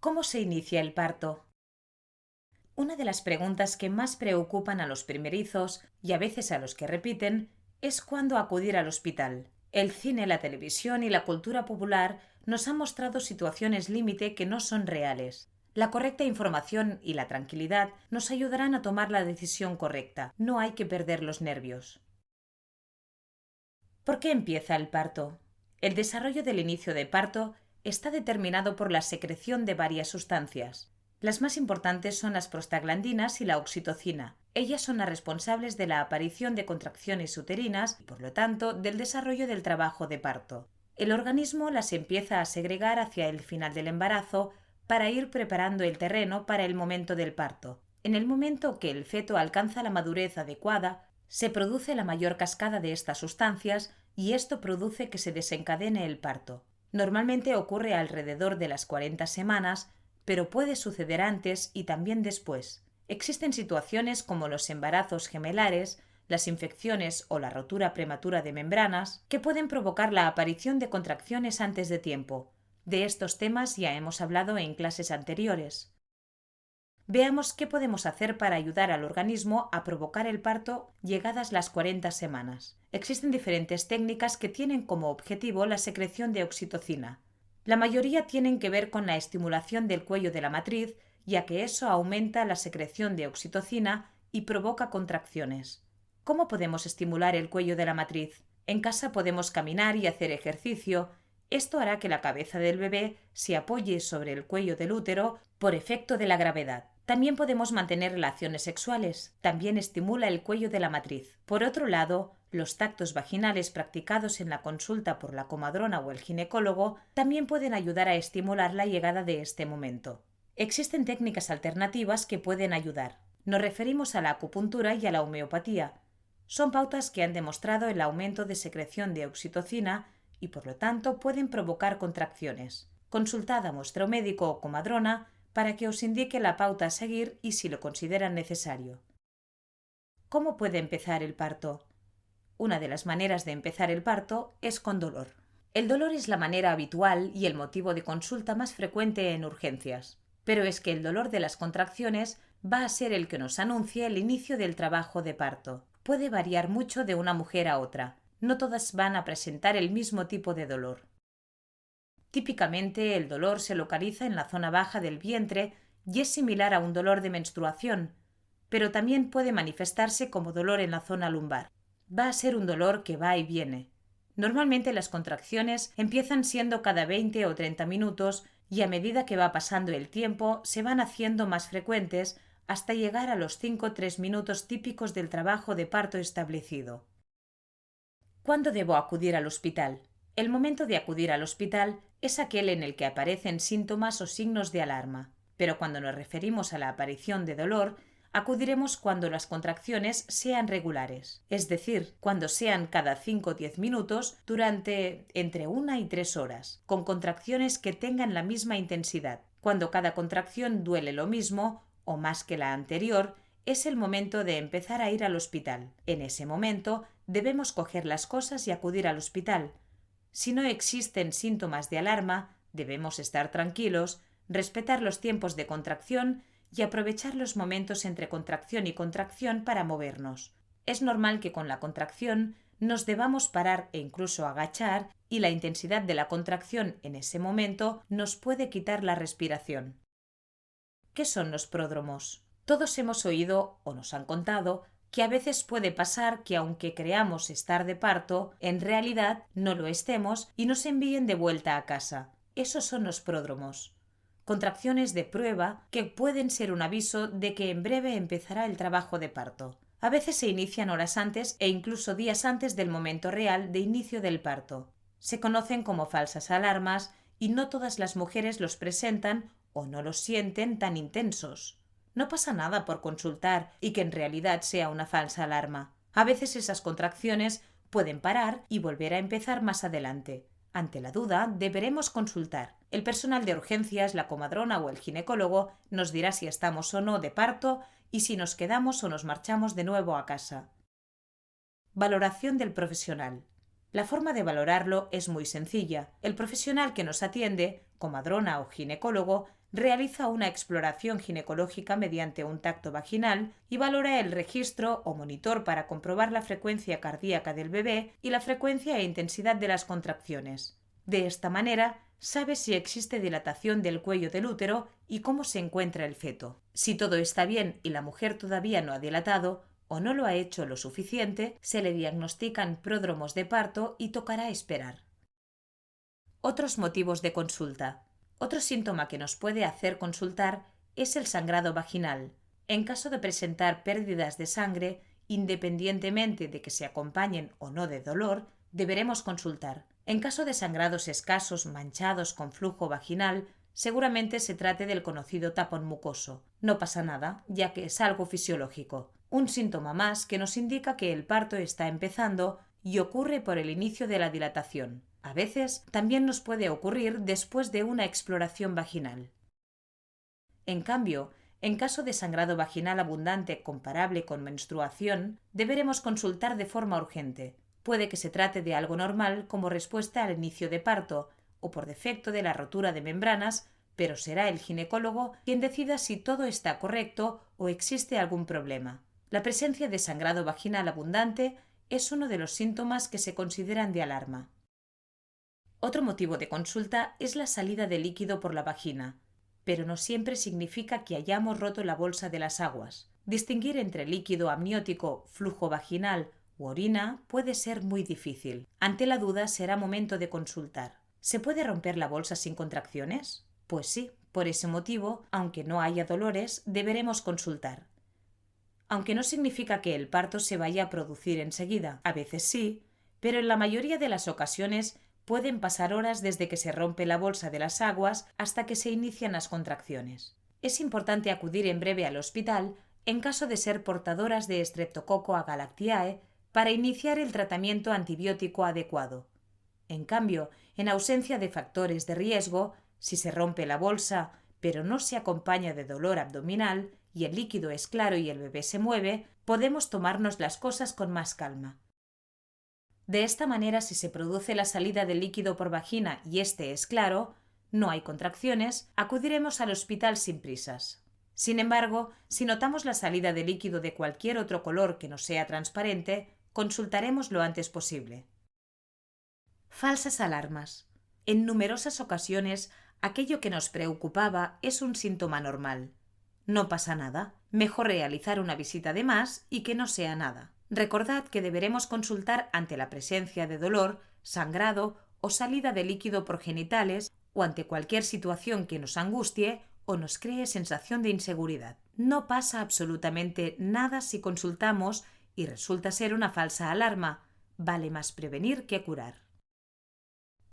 ¿Cómo se inicia el parto? Una de las preguntas que más preocupan a los primerizos y a veces a los que repiten es cuándo acudir al hospital. El cine, la televisión y la cultura popular nos han mostrado situaciones límite que no son reales. La correcta información y la tranquilidad nos ayudarán a tomar la decisión correcta. No hay que perder los nervios. ¿Por qué empieza el parto? El desarrollo del inicio de parto está determinado por la secreción de varias sustancias. Las más importantes son las prostaglandinas y la oxitocina. Ellas son las responsables de la aparición de contracciones uterinas y, por lo tanto, del desarrollo del trabajo de parto. El organismo las empieza a segregar hacia el final del embarazo para ir preparando el terreno para el momento del parto. En el momento que el feto alcanza la madurez adecuada, se produce la mayor cascada de estas sustancias y esto produce que se desencadene el parto. Normalmente ocurre alrededor de las 40 semanas, pero puede suceder antes y también después. Existen situaciones como los embarazos gemelares, las infecciones o la rotura prematura de membranas que pueden provocar la aparición de contracciones antes de tiempo. De estos temas ya hemos hablado en clases anteriores. Veamos qué podemos hacer para ayudar al organismo a provocar el parto llegadas las 40 semanas. Existen diferentes técnicas que tienen como objetivo la secreción de oxitocina. La mayoría tienen que ver con la estimulación del cuello de la matriz, ya que eso aumenta la secreción de oxitocina y provoca contracciones. ¿Cómo podemos estimular el cuello de la matriz? En casa podemos caminar y hacer ejercicio. Esto hará que la cabeza del bebé se apoye sobre el cuello del útero por efecto de la gravedad. También podemos mantener relaciones sexuales. También estimula el cuello de la matriz. Por otro lado, los tactos vaginales practicados en la consulta por la comadrona o el ginecólogo también pueden ayudar a estimular la llegada de este momento. Existen técnicas alternativas que pueden ayudar. Nos referimos a la acupuntura y a la homeopatía. Son pautas que han demostrado el aumento de secreción de oxitocina y por lo tanto pueden provocar contracciones. Consultad a vuestro médico o comadrona para que os indique la pauta a seguir y si lo consideran necesario. ¿Cómo puede empezar el parto? Una de las maneras de empezar el parto es con dolor. El dolor es la manera habitual y el motivo de consulta más frecuente en urgencias, pero es que el dolor de las contracciones va a ser el que nos anuncie el inicio del trabajo de parto. Puede variar mucho de una mujer a otra. No todas van a presentar el mismo tipo de dolor. Típicamente el dolor se localiza en la zona baja del vientre y es similar a un dolor de menstruación, pero también puede manifestarse como dolor en la zona lumbar. Va a ser un dolor que va y viene. Normalmente las contracciones empiezan siendo cada 20 o 30 minutos y a medida que va pasando el tiempo se van haciendo más frecuentes hasta llegar a los 5 o 3 minutos típicos del trabajo de parto establecido. ¿Cuándo debo acudir al hospital? El momento de acudir al hospital es aquel en el que aparecen síntomas o signos de alarma, pero cuando nos referimos a la aparición de dolor, acudiremos cuando las contracciones sean regulares, es decir, cuando sean cada 5 o 10 minutos durante entre 1 y 3 horas, con contracciones que tengan la misma intensidad. Cuando cada contracción duele lo mismo o más que la anterior, es el momento de empezar a ir al hospital. En ese momento debemos coger las cosas y acudir al hospital. Si no existen síntomas de alarma, debemos estar tranquilos, respetar los tiempos de contracción y aprovechar los momentos entre contracción y contracción para movernos. Es normal que con la contracción nos debamos parar e incluso agachar y la intensidad de la contracción en ese momento nos puede quitar la respiración. ¿Qué son los pródromos? Todos hemos oído o nos han contado que a veces puede pasar que aunque creamos estar de parto, en realidad no lo estemos y nos envíen de vuelta a casa. Esos son los pródromos. Contracciones de prueba que pueden ser un aviso de que en breve empezará el trabajo de parto. A veces se inician horas antes e incluso días antes del momento real de inicio del parto. Se conocen como falsas alarmas y no todas las mujeres los presentan o no los sienten tan intensos. No pasa nada por consultar y que en realidad sea una falsa alarma. A veces esas contracciones pueden parar y volver a empezar más adelante. Ante la duda, deberemos consultar. El personal de urgencias, la comadrona o el ginecólogo nos dirá si estamos o no de parto y si nos quedamos o nos marchamos de nuevo a casa. Valoración del profesional. La forma de valorarlo es muy sencilla. El profesional que nos atiende, comadrona o ginecólogo, realiza una exploración ginecológica mediante un tacto vaginal y valora el registro o monitor para comprobar la frecuencia cardíaca del bebé y la frecuencia e intensidad de las contracciones. De esta manera, sabe si existe dilatación del cuello del útero y cómo se encuentra el feto. Si todo está bien y la mujer todavía no ha dilatado o no lo ha hecho lo suficiente, se le diagnostican pródromos de parto y tocará esperar. Otros motivos de consulta. Otro síntoma que nos puede hacer consultar es el sangrado vaginal. En caso de presentar pérdidas de sangre, independientemente de que se acompañen o no de dolor, deberemos consultar. En caso de sangrados escasos manchados con flujo vaginal, seguramente se trate del conocido tapón mucoso. No pasa nada, ya que es algo fisiológico. Un síntoma más que nos indica que el parto está empezando y ocurre por el inicio de la dilatación. A veces también nos puede ocurrir después de una exploración vaginal. En cambio, en caso de sangrado vaginal abundante comparable con menstruación, deberemos consultar de forma urgente. Puede que se trate de algo normal como respuesta al inicio de parto o por defecto de la rotura de membranas, pero será el ginecólogo quien decida si todo está correcto o existe algún problema. La presencia de sangrado vaginal abundante es uno de los síntomas que se consideran de alarma. Otro motivo de consulta es la salida de líquido por la vagina, pero no siempre significa que hayamos roto la bolsa de las aguas. Distinguir entre líquido amniótico, flujo vaginal u orina puede ser muy difícil. Ante la duda será momento de consultar. ¿Se puede romper la bolsa sin contracciones? Pues sí, por ese motivo, aunque no haya dolores, deberemos consultar. Aunque no significa que el parto se vaya a producir enseguida, a veces sí, pero en la mayoría de las ocasiones pueden pasar horas desde que se rompe la bolsa de las aguas hasta que se inician las contracciones. Es importante acudir en breve al hospital en caso de ser portadoras de Streptococcus agalactiae para iniciar el tratamiento antibiótico adecuado. En cambio, en ausencia de factores de riesgo, si se rompe la bolsa pero no se acompaña de dolor abdominal y el líquido es claro y el bebé se mueve, podemos tomarnos las cosas con más calma. De esta manera, si se produce la salida de líquido por vagina y este es claro, no hay contracciones, acudiremos al hospital sin prisas. Sin embargo, si notamos la salida de líquido de cualquier otro color que no sea transparente, consultaremos lo antes posible. Falsas alarmas. En numerosas ocasiones, aquello que nos preocupaba es un síntoma normal. No pasa nada, mejor realizar una visita de más y que no sea nada. Recordad que deberemos consultar ante la presencia de dolor, sangrado o salida de líquido por genitales o ante cualquier situación que nos angustie o nos cree sensación de inseguridad. No pasa absolutamente nada si consultamos y resulta ser una falsa alarma. Vale más prevenir que curar.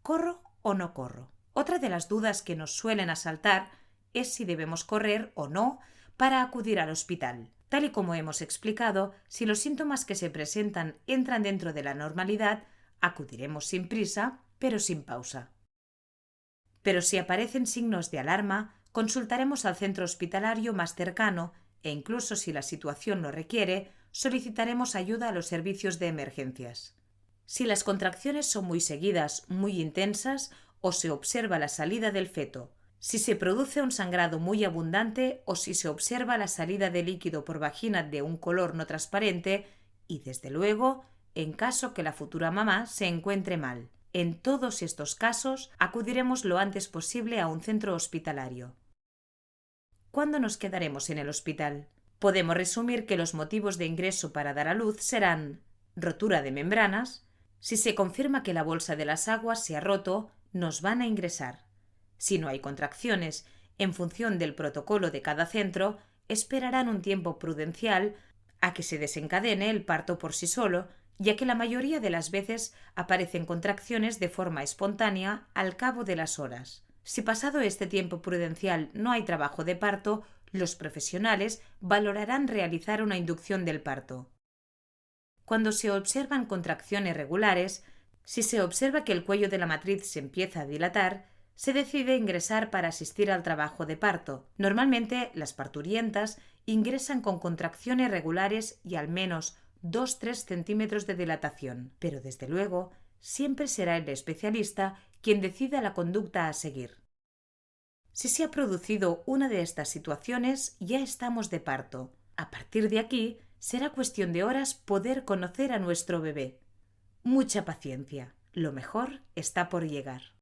¿Corro o no corro? Otra de las dudas que nos suelen asaltar es si debemos correr o no para acudir al hospital. Tal y como hemos explicado, si los síntomas que se presentan entran dentro de la normalidad, acudiremos sin prisa, pero sin pausa. Pero si aparecen signos de alarma, consultaremos al centro hospitalario más cercano e incluso si la situación lo requiere, solicitaremos ayuda a los servicios de emergencias. Si las contracciones son muy seguidas, muy intensas, o se observa la salida del feto, si se produce un sangrado muy abundante o si se observa la salida de líquido por vagina de un color no transparente y, desde luego, en caso que la futura mamá se encuentre mal. En todos estos casos, acudiremos lo antes posible a un centro hospitalario. ¿Cuándo nos quedaremos en el hospital? Podemos resumir que los motivos de ingreso para dar a luz serán rotura de membranas. Si se confirma que la bolsa de las aguas se ha roto, nos van a ingresar. Si no hay contracciones, en función del protocolo de cada centro, esperarán un tiempo prudencial a que se desencadene el parto por sí solo, ya que la mayoría de las veces aparecen contracciones de forma espontánea al cabo de las horas. Si pasado este tiempo prudencial no hay trabajo de parto, los profesionales valorarán realizar una inducción del parto. Cuando se observan contracciones regulares, si se observa que el cuello de la matriz se empieza a dilatar, se decide ingresar para asistir al trabajo de parto. Normalmente, las parturientas ingresan con contracciones regulares y al menos 2-3 centímetros de dilatación, pero desde luego siempre será el especialista quien decida la conducta a seguir. Si se ha producido una de estas situaciones, ya estamos de parto. A partir de aquí, será cuestión de horas poder conocer a nuestro bebé. Mucha paciencia. Lo mejor está por llegar.